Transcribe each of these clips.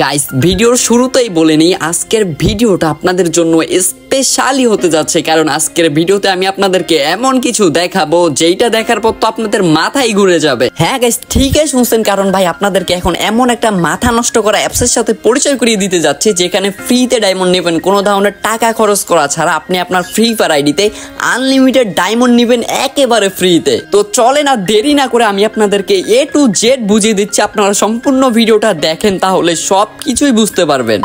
Guys ভিডিওর শুরুতেই বলে নিই আজকের ভিডিওটা আপনাদের জন্য স্পেশালি হতে যাচ্ছে, কারণ আজকের ভিডিওতে আমি আপনাদেরকে এমন কিছু দেখাবো যেটা দেখার পর তো আপনাদের মাথাই ঘুরে যাবে। হ্যাঁ গাইস ঠিকই শুনছেন, কারণ ভাই আপনাদেরকে এখন এমন একটা মাথা নষ্ট করা অ্যাপসের সাথে পরিচয় করিয়ে দিতে যাচ্ছি যেখানে ফ্রিতে ডায়মন্ড নেবেন, কোনো ধরনের টাকা খরচ করা ছাড়া। আপনি আপনার ফ্রি ফায়ার আইডিতে আনলিমিটেড ডায়মন্ড নেবেন একেবারে ফ্রিতে। তো চলে না দেরি না করে আমি আপনাদেরকে A to Z বুঝিয়ে দিচ্ছি, আপনারা সম্পূর্ণ ভিডিওটা দেখেন তাহলে সব কিছুই বুঝতে পারবেন।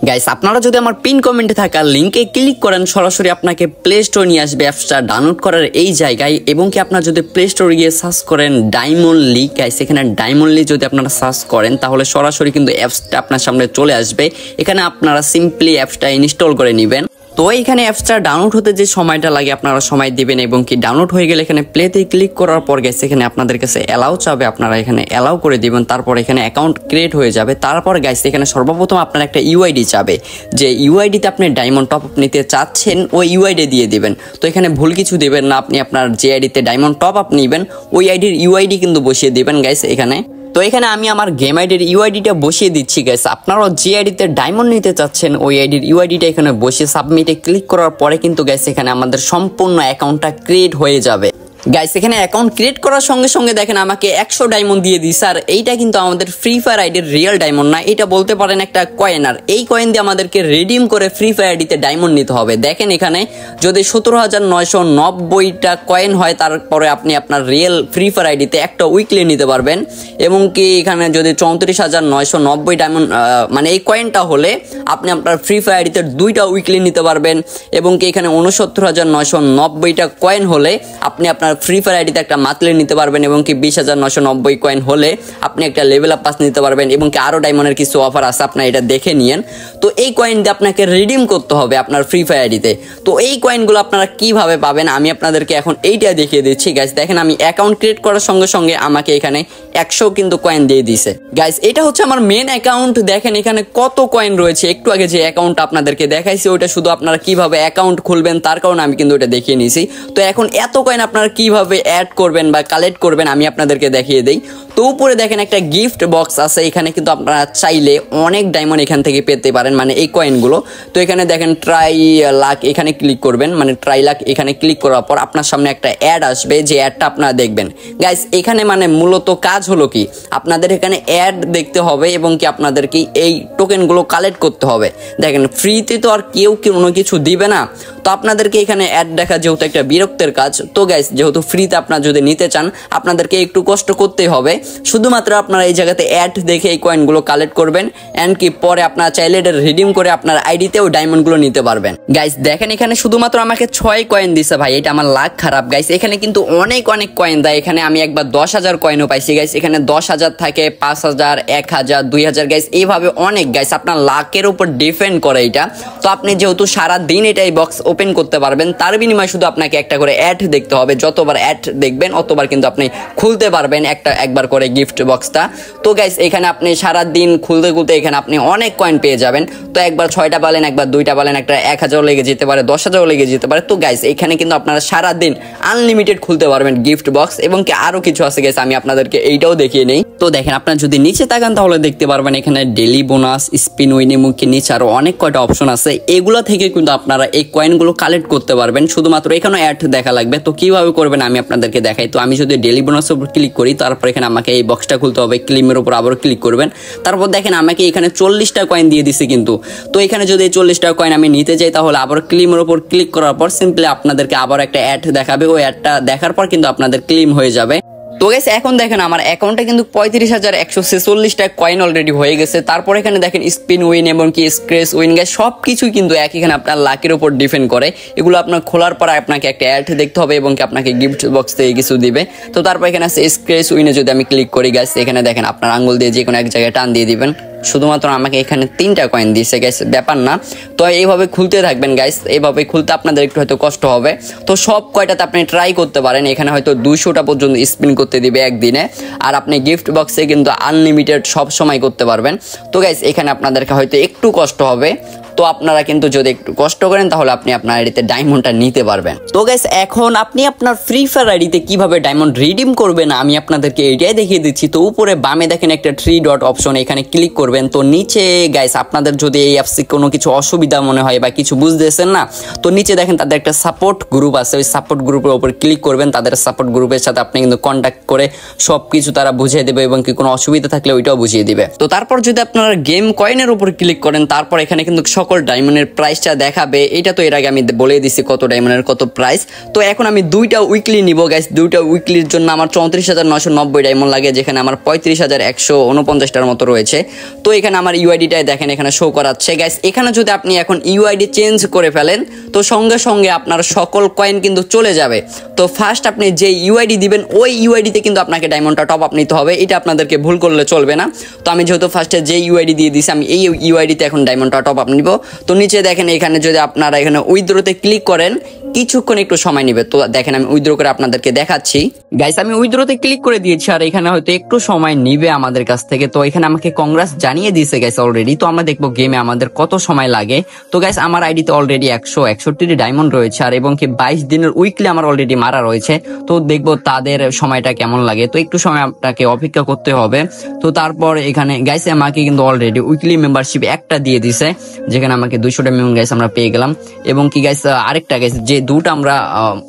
গাইস আপনারা যদি আমার পিন কমেন্টে থাকা লিংকে ক্লিক করেন সরাসরি আপনাকে প্লে স্টোর নিয়ে আসবে অ্যাপসটা ডাউনলোড করার এই জায়গায়, এবং কি আপনারা যদি প্লে স্টোরে গিয়ে সার্চ করেন ডায়মন্ড লিগ, গাইস এখানে ডায়মন্ড লিগ যদি আপনারা সার্চ করেন তাহলে সরাসরি কিন্তু অ্যাপসটা আপনার সামনে চলে আসবে। এখানে আপনারা সিম্পলি অ্যাপসটা ইনস্টল করে নেবেন। তো এখানে অ্যাপসটা ডাউনলোড হতে যে সময়টা লাগে আপনারা সময় দিবেন, এবং কি ডাউনলোড হয়ে গেলে এখানে প্লেতে ক্লিক করার পর গেছে এখানে আপনাদের কাছে অ্যালাউ চাবে, আপনারা এখানে অ্যালাউ করে দিবেন। তারপর এখানে অ্যাকাউন্ট ক্রিয়েট হয়ে যাবে। তারপর গাইস এখানে সর্বপ্রথম আপনার একটা ইউআইডি চাবে, যে ইউআইডিতে আপনি ডায়মন্ড টপ আপ নিতে চাচ্ছেন ওই ইউআইডি দিয়ে দিবেন। তো এখানে ভুল কিছু দিবেন না, আপনি আপনার যে আইডিতে ডায়মন্ড টপ আপ নিবেন ওই আইডির ইউআইডি কিন্তু বসিয়ে দিবেন গাইস এখানে। তো এখানে আমি আমার গেম আইডির ইউআইডিটা বসিয়ে দিচ্ছি গাইস। আপনারাও যে আইডিতে ডায়মন্ড নিতে চাচ্ছেন ওই আইডির ইউআইডিটা এখানে বসিয়ে সাবমিটে ক্লিক করার পরে কিন্তু গাইস এখানে আমাদের সম্পূর্ণ অ্যাকাউন্টটা ক্রিয়েট হয়ে যাবে। গাইস এখানে অ্যাকাউন্ট ক্রিয়েট করার সঙ্গে সঙ্গে দেখেন আমাকে 100 ডায়মন্ড দিয়ে দিছে, আর এইটা কিন্তু আমাদের ফ্রি ফায়ার আইডির রিয়েল ডায়মন্ড না, এটা বলতে পারেন একটা কয়েন। আর এই কয়েন দিয়ে আমাদেরকে রিডিম করে ফ্রি ফায়ার আইডিতে ডায়মন্ড নিতে হবে। দেখেন এখানে যদি 17,990টা কয়েন হয় তারপরে আপনি আপনার রিয়েল ফ্রি ফায়ার আইডিতে একটা উইকলি নিতে পারবেন, এবং কি এখানে যদি 34,990 ডায়মন্ড মানে এই কয়েনটা হলে আপনি আপনার ফ্রি ফায়ার আইডিতে 2টা উইকলি নিতে পারবেন, এবং কি এখানে 69,990টা কয়েন হলে আপনি আপনার ফ্রি ফায়ার আইডিতে একটা মান্থলি নিতে পারবেন, এবং কি 20,990 কয়েন হলে আপনি একটা লেভেল আপ পাস নিতে পারবেন, এবং কি আরো ডায়মন্ডের কিছু অফার আছে আপনারা এটা দেখে নিয়েন। তো এই কয়েন দিয়ে আপনাকে রিডিম করতে হবে আপনার ফ্রি ফায়ার আইডিতে। তো এই কয়েনগুলো আপনারা কিভাবে পাবেন আমি আপনাদেরকে এখন এইটা দেখিয়ে দিচ্ছি গাইস। দেখেন আমি অ্যাকাউন্ট ক্রিয়েট করার সঙ্গে সঙ্গে আমাকে এখানে 100 কিন্তু কয়েন দিয়ে দিছে গাইস। এটা হচ্ছে আমার মেন অ্যাকাউন্ট। দেখেন এখানে কত কয়েন রয়েছে, একটু আগে যে অ্যাকাউন্ট আপনাদেরকে দেখাইছি ওইটা শুধু আপনারা কিভাবে অ্যাকাউন্ট খুলবেন তার কারণে আমি কিন্তু ওটা দেখিয়ে নিয়েছি। তো এখন এত কয়েন আপনারা কিভাবে অ্যাড করবেন বা কালেক্ট করবেন আমি আপনাদেরকে দেখিয়ে দেই। তো উপরে দেখেন একটা গিফট বক্স আছে, এখানে কিন্তু আপনারা চাইলে অনেক ডায়মন্ড এখান থেকে পেতে পারেন, মানে এই কয়েনগুলো। তো এখানে দেখেন ট্রাই লাখ এখানে ক্লিক করবেন, মানে ট্রাই লাখ এখানে ক্লিক করার পর আপনার সামনে একটা অ্যাড আসবে, যে অ্যাডটা আপনারা দেখবেন গাইস। এখানে মানে মূলত কাজ হলো কি, আপনাদের এখানে অ্যাড দেখতে হবে এবং কি আপনাদেরকে এই টোকেনগুলো কালেক্ট করতে হবে। দেখেন ফ্রিতে তো আর কেউ কোনো কিছু দিবে না, তো আপনাদেরকে এখানে অ্যাড দেখা যেহেতু একটা বিরক্তের কাজ। তো গাইস যেহেতু ফ্রিতে আপনারা যদি নিতে চান আপনাদেরকে একটু কষ্ট করতেই হবে। শুধুমাত্র আপনারা এই জায়গাতে অ্যাড দেখে এই কয়েনগুলো কালেক্ট করবেন, এন্ড কি পরে আপনারা চাইলে এটা রিডিম করে আপনার আইডিতেও ডায়মন্ডগুলো নিতে পারবেন গাইস। দেখেন এখানে শুধুমাত্র আমাকে 6 কয়েন দিছে ভাই, এটা আমার লাখ খারাপ গাইস। এখানে কিন্তু অনেক কয়েন দেয়, এখানে আমি একবার 10,000 কয়েনও পাইছি গাইস। এখানে 10,000 থাকে, 5,000, 1,000, 2,000 গাইস, এইভাবে অনেক গাইস। আপনার লাখের উপর ডিপেন্ড করে এটা। তো আপনি যেহেতু সারা দিন এটা এই বক্স ওপেন করতে পারবেন, তার বিনিময়ে শুধু আপনাকে একটা করে অ্যাড দেখতে হবে। যতবার অ্যাড দেখবেন অতবার কিন্তু আপনি খুলতে পারবেন একবার করে গিফট বক্সটা। তো গাইস এখানে আপনি সারা দিন খুলতে এখানে আপনি অনেক কয়েন পেয়ে যাবেন। তো একবার 6টা পালেন, একবার 2টা পালেন, একটা 1,000 লেগে যেতে পারে, 10,000 লেগে যেতে পারে। তো গাইস এখানে কিন্তু আপনারা সারা দিন আনলিমিটেড খুলতে পারবেন গিফট বক্স, এবং কি আরো কিছু আছে গাইস আমি আপনাদেরকে এইটাও দেখিয়ে নেই। তো দেখেন আপনারা যদি নিচে তাকান তাহলে দেখতে পারবেন এখানে ডেইলি বোনাস, স্পিন উইন, এমনকি নিচে আরো অনেক কয়টা অপশন আছে। এগুলো থেকে কিন্তু আপনারা এই কয়েনগুলো কালেক্ট করতে পারবেন, শুধুমাত্র এখানে অ্যাড দেখা লাগবে। তো কিভাবে করবেন আমি আপনাদেরকে দেখাই। তো আমি যদি ডেইলি বোনাসের উপর ক্লিক করি, তারপর এখানে আমাকে এই বক্সটা খুলতে হবে, ক্লিমের উপর আবার ক্লিক করবেন। তারপর দেখেন আমাকে এখানে 40টা কয়েন দিয়ে দিছে কিন্তু। তো এখানে যদি 40টা কয়েন আমি নিতে যাই তাহলে আবার ক্লিমের উপর ক্লিক করার পর সিম্পলি আপনাদেরকে আবার একটা অ্যাড দেখাবে, ওই অ্যাডটা দেখার পর কিন্তু আপনাদের ক্লেম হয়ে যাবে। তো গাইস এখন দেখেন আমার অ্যাকাউন্টে কিন্তু 35,146টা কয়েন অলরেডি হয়ে গেছে। তারপর এখানে দেখেন স্পিন উইন এবং কি স্ক্রেচ উইন গাইস সবকিছু কিন্তু এখানে আপনার লাকের উপর ডিপেন্ড করে। এগুলো আপনার খোলার পর আপনাকে একটা অ্যাড দেখতে হবে এবং কি আপনাকে গিফট বক্স থেকে কিছু দিবে। তো তারপর এখানে আছে স্ক্রেচ উইনে যদি আমি ক্লিক করি গাইস, এখানে দেখেন আপনার আঙ্গুল দিয়ে যে কোনো এক জায়গায় টান দিয়ে দিবেন। শুধুমাত্র আমাকে এখানে 3টা কয়েন দিয়েছে গাইস, ব্যাপার না। তো এইভাবে খুলতে থাকবেন গাইস, এইভাবে খুলতে আপনাদের একটু হয়তো কষ্ট হবে। তো সব কয়টাতে আপনি ট্রাই করতে পারেন। এখানে হয়তো 200টা পর্যন্ত স্পিন করতে দিবে একদিনে, আর আপনি গিফট বক্সে কিন্তু আনলিমিটেড সব সময় করতে পারবেন। তো গাইস এখানে আপনাদেরকে হয়তো একটু কষ্ট হবে। তো আপনারা কিন্তু যদি একটু কষ্ট করেন তাহলে আপনি আপনার আইডিতে ডায়মন্ডটা নিতে পারবেন। তো গাইস এখন আপনি আপনার ফ্রি ফায়ার আইডিতে কিভাবে ডায়মন্ড রিডিম করবেন আমি আপনাদেরকে এটাই দেখিয়ে দিচ্ছি। তো উপরে বামে দেখেন একটা 3 ডট অপশন, এখানে ক্লিক করবেন। তো নিচে গাইস আপনাদের যদি এই অ্যাপসে কোনো কিছু অসুবিধা মনে হয় বা কিছু বুঝতেছেন না, তো নিচে দেখেন তাদের একটা সাপোর্ট গ্রুপ আছে, ওই সাপোর্ট গ্রুপের উপর ক্লিক করবেন। তাদের সাপোর্ট গ্রুপের সাথে আপনি কিন্তু কন্ট্যাক্ট করে সবকিছু তারা বুঝিয়ে দেবে এবং কি কোনো অসুবিধা থাকলে ওইটাও বুঝিয়ে দিবে। তো তারপর যদি আপনারা গেম কয়েনের উপর ক্লিক করেন, তারপর এখানে কিন্তু সকল ডায়মন্ডের প্রাইসটা দেখাবে। এটা তো এর আগে আমি বলে দিছি কত ডায়মন্ডের কত প্রাইস। তো এখন আমি দুইটা উইকলি নিব গাইস। দুইটা উইকলির জন্য আমার 34,990 ডায়মন্ড লাগে, যেখানে আমার 35,149টার মতো রয়েছে। তো এখানে আমার ইউআইডিটাই দেখেন এখানে শো করাচ্ছে গাইস। এখানে যদি আপনি এখন ইউআইডি চেঞ্জ করে ফেলেন তো সঙ্গে সঙ্গে আপনার সকল কয়েন কিন্তু চলে যাবে। তো ফার্স্ট আপনি যে ইউআইডি দিবেন ওই ইউআইডিতে কিন্তু আপনাকে ডায়মন্ডটা টপ আপ নিতে হবে, এটা আপনাদেরকে ভুল করলে চলবে না। তো আমি যেহেতু ফার্স্টে যে ইউআইডি দিয়ে দিয়েছি আমি এই ইউআইডিতে এখন ডায়মন্ডটা টপ আপ নিব। তো নিচে দেখেন এখানে যদি আপনারা এখানে উইথড্রোতে ক্লিক করেন কিছুক্ষণ একটু সময় নেবে। তো দেখেন আমি উইথড্র করে আপনাদেরকে দেখাচ্ছি গাইস। আমি উইথড্রোতে ক্লিক করে দিয়েছি আর এখানে হয়তো একটু সময় নিবে আমাদের কাছ থেকে। তো এখানে আমাকে কংগ্রেস জানিয়ে দিয়েছে গাইস অলরেডি। তো আমরা দেখবো গেমে আমাদের কত সময় লাগে। তো গাইস আমার আইডিতে অলরেডি 161 ডায়মন্ড রয়েছে আর এবং কি 22 দিনের উইকলি আমার অলরেডি মারা রয়েছে। তো দেখবো তাদের সময়টা কেমন লাগে। তো একটু সময় আপনাকে অপেক্ষা করতে হবে। তো তারপর এখানে গাইস আমাকে কিন্তু অলরেডি উইকলি মেম্বারশিপ একটা দিয়ে দিছে, যেখানে আমাকে 200টা মেম্বার গাইস আমরা পেয়ে গেলাম। এবং কি গাইস আরেকটা গাইস যে দুটো আমরা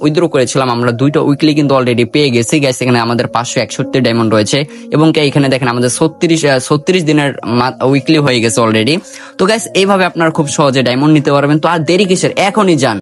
উইথড্র করেছিলাম আমরা দুইটা উইকলি কিন্তু অলরেডি পেয়ে গেছি গাইস। এখানে আমাদের 561 ডায়মন্ড রয়েছে এবং কি এখানে দেখেন আমাদের 36 দিনের উইকলি হয়ে গেছে অলরেডি। তো গাইস এইভাবে আপনারা খুব সহজে ডায়মন্ড নিতে পারবেন। তো আর দেরি কিসের, এখনই যান।